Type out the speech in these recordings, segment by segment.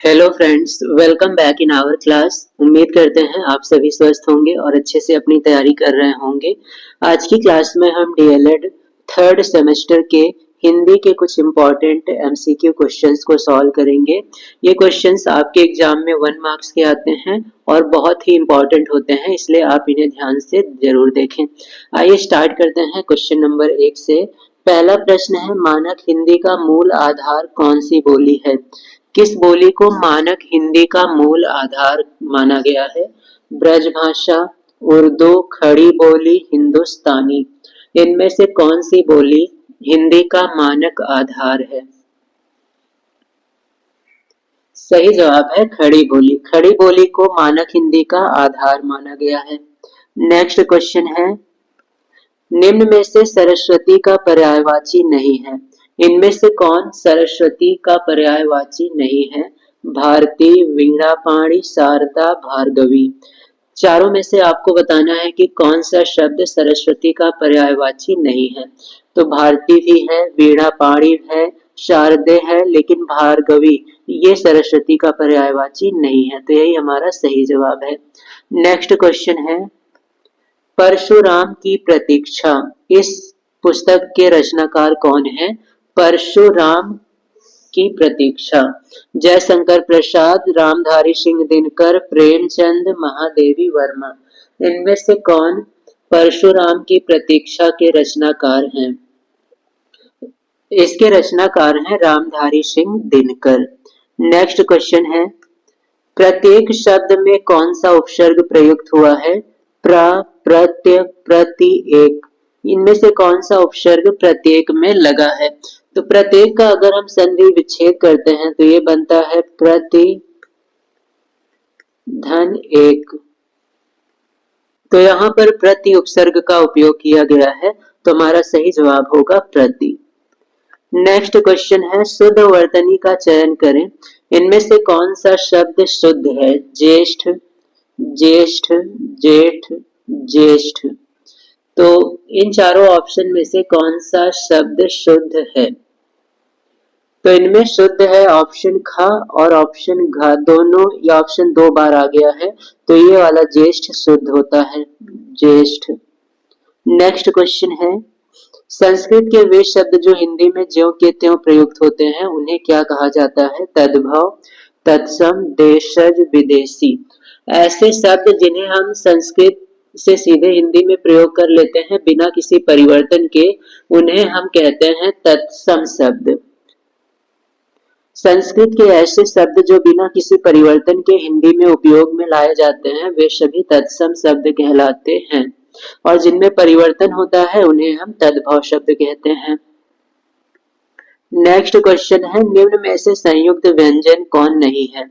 Hello friends, welcome back in our class. उम्मीद करते हैं आप सभी स्वस्थ होंगे और अच्छे से अपनी तैयारी कर रहे होंगे। आज की क्लास में हम डीएलएड थर्ड सेमेस्टर के हिंदी के कुछ इम्पोर्टेंट एमसीक्यू क्वेश्चंस को सॉल्व करेंगे। ये क्वेश्चंस आपके एग्जाम में 1 मार्क्स के आते हैं और बहुत ही इम्पोर्टेंट होते हैं, इसलिए आप इन्हें ध्यान से जरूर देखें। आइए स्टार्ट करते हैं क्वेश्चन नंबर 1 से। पहला प्रश्न है, मानक हिंदी का मूल आधार कौन सी बोली है? किस बोली को मानक हिंदी का मूल आधार माना गया है? ब्रजभाषा, उर्दू, खड़ी बोली, हिंदुस्तानी। इनमें से कौन सी बोली हिंदी का मानक आधार है? सही जवाब है खड़ी बोली। खड़ी बोली को मानक हिंदी का आधार माना गया है। नेक्स्ट क्वेश्चन है, निम्न में से सरस्वती का पर्यायवाची नहीं है। इनमें से कौन सरस्वती का पर्यायवाची नहीं है? भारती, वीणा पाणी, शारदा, भार्गवी। चारों में से आपको बताना है कि कौन सा शब्द सरस्वती का पर्यायवाची नहीं है। तो भारती भी है, वीणा पाणी है, शारदे है, लेकिन भार्गवी ये सरस्वती का पर्यायवाची नहीं है। तो यही हमारा सही जवाब है। नेक्स्ट क्वेश्चन है, परशुराम की प्रतीक्षा इस पुस्तक के रचनाकार कौन है? परशुराम की प्रतीक्षा जयशंकर प्रसाद, रामधारी सिंह दिनकर, प्रेमचंद, महादेवी वर्मा। इनमें से कौन परशुराम की प्रतीक्षा के रचनाकार हैं? इसके रचनाकार हैं रामधारी सिंह दिनकर। नेक्स्ट क्वेश्चन है, प्रत्येक शब्द में कौन सा उपसर्ग प्रयुक्त हुआ है? प्र, प्रत्यय, प्रति, एक। इनमें से कौन सा उपसर्ग प्रत्येक में लगा है? तो प्रत्येक का अगर हम संधि विच्छेद करते हैं तो ये बनता है प्रति धन एक। तो यहाँ पर प्रति उपसर्ग का उपयोग किया गया है, तो हमारा सही जवाब होगा प्रति। नेक्स्ट क्वेश्चन है, शुद्ध वर्तनी का चयन करें। इनमें से कौन सा शब्द शुद्ध है? ज्येष्ठ, ज्येष्ठ, जेठ, ज्येष्ठ। तो इन चारों ऑप्शन में से कौन सा शब्द शुद्ध है? तो इनमें शुद्ध है ऑप्शन ख और ऑप्शन घ, दोनों ये ऑप्शन 2 बार आ गया है, तो ये वाला ज्येष्ठ शुद्ध होता है, ज्येष्ठ। नेक्स्ट क्वेश्चन है, संस्कृत के वे शब्द जो हिंदी में ज्यों के त्यों प्रयुक्त होते हैं उन्हें क्या कहा जाता है? तद्भव, तत्सम, देशज, विदेशी। ऐसे शब्द जिन्हें हम संस्कृत से सीधे हिंदी में प्रयोग कर लेते हैं बिना किसी परिवर्तन के, उन्हें हम कहते हैं तत्सम शब्द। संस्कृत के ऐसे शब्द जो बिना किसी परिवर्तन के हिंदी में उपयोग में लाए जाते हैं वे सभी तत्सम शब्द कहलाते हैं, और जिनमें परिवर्तन होता है उन्हें हम तद्भव शब्द कहते हैं। नेक्स्ट क्वेश्चन है, निम्न में से संयुक्त व्यंजन कौन नहीं है?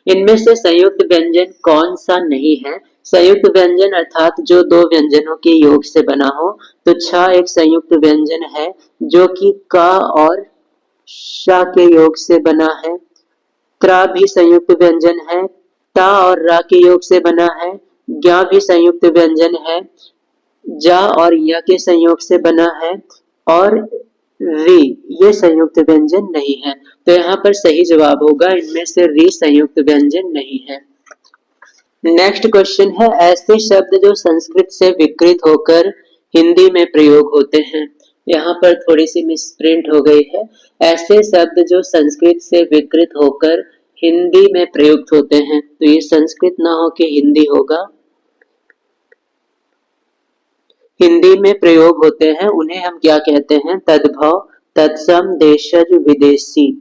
इनमें से संयुक्त व्यंजन कौन सा नहीं है? संयुक्त व्यंजन अर्थात जो दो व्यंजनों के योग से बना हो। तो छ एक संयुक्त व्यंजन है जो कि क और श के योग से बना है। त्रा भी संयुक्त व्यंजन है, ता और रा के योग से बना है। ज्ञा भी संयुक्त व्यंजन है, जा और य के संयोग से बना है। और री ये संयुक्त व्यंजन नहीं है। तो यहाँ पर सही जवाब होगा इनमें से री संयुक्त व्यंजन नहीं है। नेक्स्ट क्वेश्चन है, ऐसे शब्द जो संस्कृत से विकृत होकर हिंदी में प्रयोग होते हैं। यहाँ पर थोड़ी सी मिसप्रिंट हो गई है। ऐसे शब्द जो संस्कृत से विकृत होकर हिंदी में प्रयुक्त होते हैं, तो ये संस्कृत ना हो के हिंदी होगा। हिंदी में प्रयोग होते हैं उन्हें हम क्या कहते हैं? तद्भव, तत्सम, देशज, विदेशी।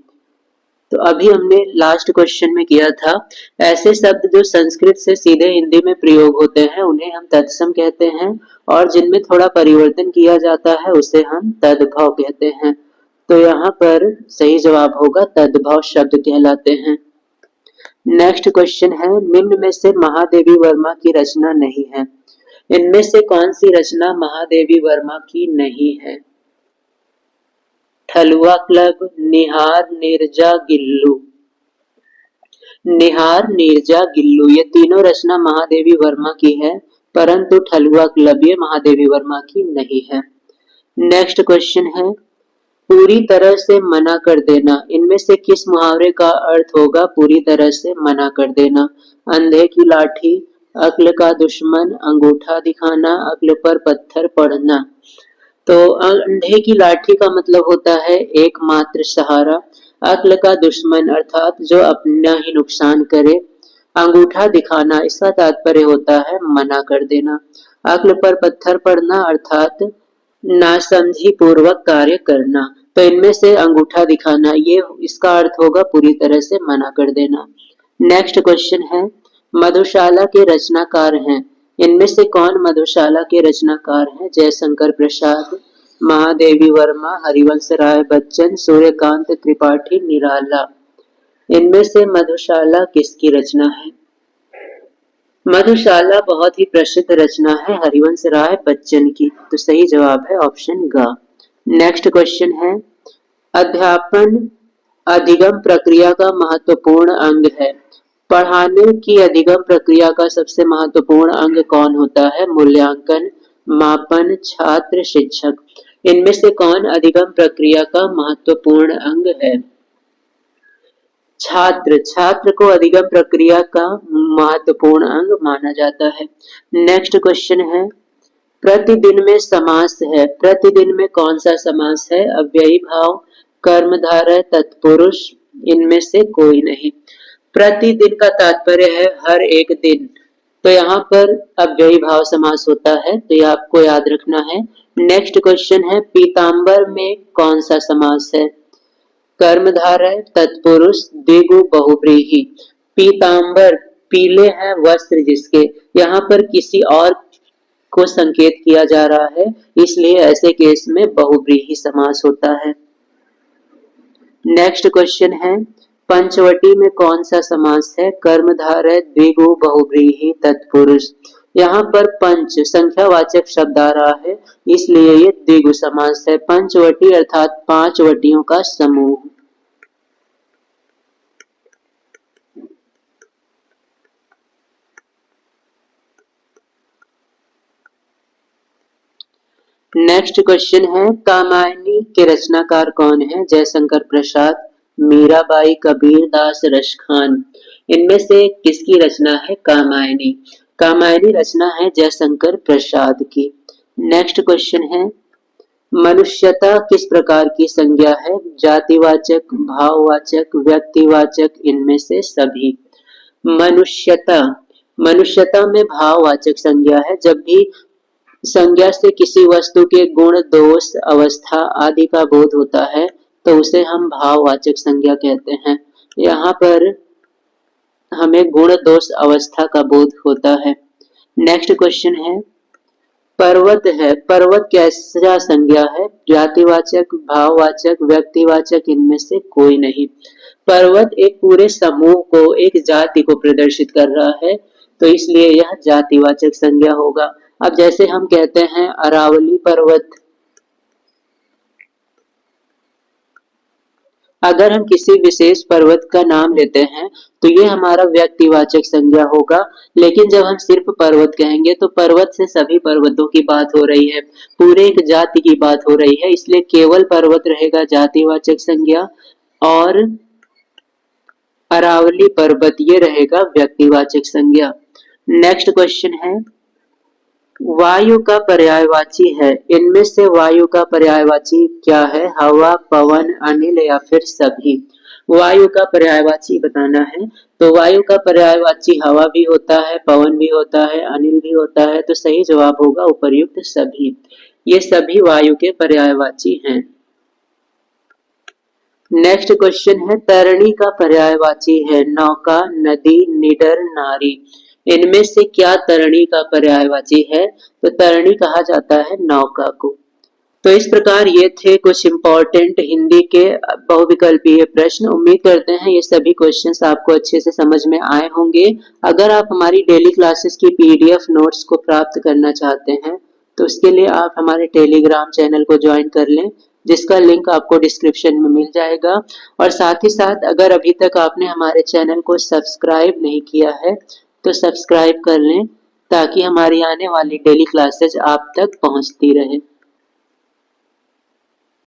तो अभी हमने लास्ट क्वेश्चन में किया था, ऐसे शब्द जो संस्कृत से सीधे हिंदी में प्रयोग होते हैं उन्हें हम तत्सम कहते हैं, और जिनमें थोड़ा परिवर्तन किया जाता है उसे हम तद्भव कहते हैं। तो यहाँ पर सही जवाब होगा तद्भव शब्द कहलाते हैं। नेक्स्ट क्वेश्चन है, निम्न में से महादेवी वर्मा की रचना नहीं है। इनमें से कौन सी रचना महादेवी वर्मा की नहीं है? ठलुआ क्लब, निहार, नीरजा, गिल्लू। निहार, नीरजा, गिल्लू ये तीनों रचना महादेवी वर्मा की है, परंतु ठलुआ क्लब ये महादेवी वर्मा की नहीं है। नेक्स्ट क्वेश्चन है, पूरी तरह से मना कर देना, इनमें से किस मुहावरे का अर्थ होगा पूरी तरह से मना कर देना? अंधे की लाठी, अक्ल का दुश्मन, अंगूठा दिखाना, अक्ल पर पत्थर पड़ना। तो अंधे की लाठी का मतलब होता है एकमात्र सहारा, अक्ल का दुश्मन अर्थात जो अपना ही नुकसान करे, अंगूठा दिखाना इसका तात्पर्य होता है मना कर देना, अक्ल पर पत्थर पड़ना अर्थात नासमझी पूर्वक कार्य करना। तो इनमें से अंगूठा दिखाना ये इसका अर्थ होगा पूरी तरह से मना कर देना। नेक्स्ट क्वेश्चन है मधुशाला के रचनाकार हैं, इनमें से कौन मधुशाला के रचनाकार हैं? जयशंकर प्रसाद, महादेवी वर्मा, हरिवंश राय बच्चन, सूर्यकांत त्रिपाठी, निराला। इनमें से मधुशाला किसकी रचना है? मधुशाला बहुत ही प्रसिद्ध रचना है हरिवंश राय बच्चन की, तो सही जवाब है ऑप्शन ग। नेक्स्ट क्वेश्चन है अध्यापन अधिगम प्रक्रिया का महत्वपूर्ण अंग है। पढ़ाने की अधिगम प्रक्रिया का सबसे महत्वपूर्ण अंग कौन होता है? मूल्यांकन, मापन, छात्र, शिक्षक। इनमें से कौन अधिगम प्रक्रिया का महत्वपूर्ण अंग है? छात्र। छात्र को अधिगम प्रक्रिया का महत्वपूर्ण अंग माना जाता है। नेक्स्ट क्वेश्चन है प्रतिदिन में समास है, प्रतिदिन में कौन सा समास है? अव्ययी भाव, कर्मधारय, तत्पुरुष। इनमें से कोई नहीं। प्रतिदिन का तात्पर्य है हर एक दिन, तो यहाँ पर अव्ययी भाव समास होता है, तो ये आपको याद रखना है। नेक्स्ट क्वेश्चन है पीताम्बर में कौन सा समास है? कर्मधारय, तत्पुरुष, द्विगु बहुव्रीहि। पीताम्बर पीले हैं वस्त्र जिसके, यहाँ पर किसी और को संकेत किया जा रहा है, इसलिए ऐसे केस में बहुव्रीहि समास होता है। नेक्स्ट क्वेश्चन है पंचवटी में कौन सा समास है? कर्मधारय, द्विगु बहुव्रीहि, तत्पुरुष। यहाँ पर पंच संख्यावाचक शब्द आ रहा है, इसलिए ये द्विगु समास है। पंचवटी अर्थात 5 वटियों का समूह। नेक्स्ट क्वेश्चन है कामायनी के रचनाकार कौन है? जयशंकर प्रसाद, मीराबाई, कबीर दास, रसखान। इनमें से किसकी रचना है कामायनी? कामायनी रचना है जयशंकर प्रसाद की। नेक्स्ट क्वेश्चन है मनुष्यता किस प्रकार की संज्ञा है? जातिवाचक, भाववाचक, व्यक्तिवाचक, इनमें से सभी। मनुष्यता, मनुष्यता में भाववाचक संज्ञा है। जब भी संज्ञा से किसी वस्तु के गुण, दोष, अवस्था आदि का बोध होता है तो उसे हम भाववाचक संज्ञा कहते हैं। यहाँ पर हमें गुण, दोष, अवस्था का बोध होता है। नेक्स्ट क्वेश्चन है पर्वत है, पर्वत कैसा संज्ञा है? जातिवाचक, भाववाचक, व्यक्तिवाचक, इनमें से कोई नहीं। पर्वत एक पूरे समूह को, एक जाति को प्रदर्शित कर रहा है, तो इसलिए यह जातिवाचक संज्ञा होगा। अब जैसे हम कहते हैं अरावली पर्वत, अगर हम किसी विशेष पर्वत का नाम लेते हैं तो ये हमारा व्यक्तिवाचक संज्ञा होगा, लेकिन जब हम सिर्फ पर्वत कहेंगे तो पर्वत से सभी पर्वतों की बात हो रही है, पूरे एक जाति की बात हो रही है, इसलिए केवल पर्वत रहेगा जातिवाचक संज्ञा और अरावली पर्वत ये रहेगा व्यक्तिवाचक संज्ञा। नेक्स्ट क्वेश्चन है वायु का पर्यायवाची है, इनमें से वायु का पर्यायवाची क्या है? हवा, पवन, अनिल या फिर सभी। वायु का पर्यायवाची बताना है, तो वायु का पर्यायवाची हवा भी होता है, पवन भी होता है, अनिल भी होता है, तो सही जवाब होगा उपर्युक्त सभी। ये सभी वायु के पर्यायवाची हैं। नेक्स्ट क्वेश्चन है तरणी का पर्यायवाची है नौका, नदी, निडर, नारी। इनमें से क्या तरणी का पर्यायवाची है? तो तरणी कहा जाता है नौका को। तो इस प्रकार ये थे कुछ इंपॉर्टेंट हिंदी के बहुविकल्पीय प्रश्न। उम्मीद करते हैं ये सभी क्वेश्चंस आपको अच्छे से समझ में आए होंगे। अगर आप हमारी डेली क्लासेस की पीडीएफ नोट्स को प्राप्त करना चाहते हैं तो उसके लिए आप हमारे टेलीग्राम चैनल को ज्वाइन कर लें, जिसका लिंक आपको डिस्क्रिप्शन में मिल जाएगा। और साथ ही साथ अगर अभी तक आपने हमारे चैनल को सब्सक्राइब नहीं किया है तो सब्सक्राइब कर लें, ताकि हमारी आने वाली डेली क्लासेज आप तक पहुंचती रहे।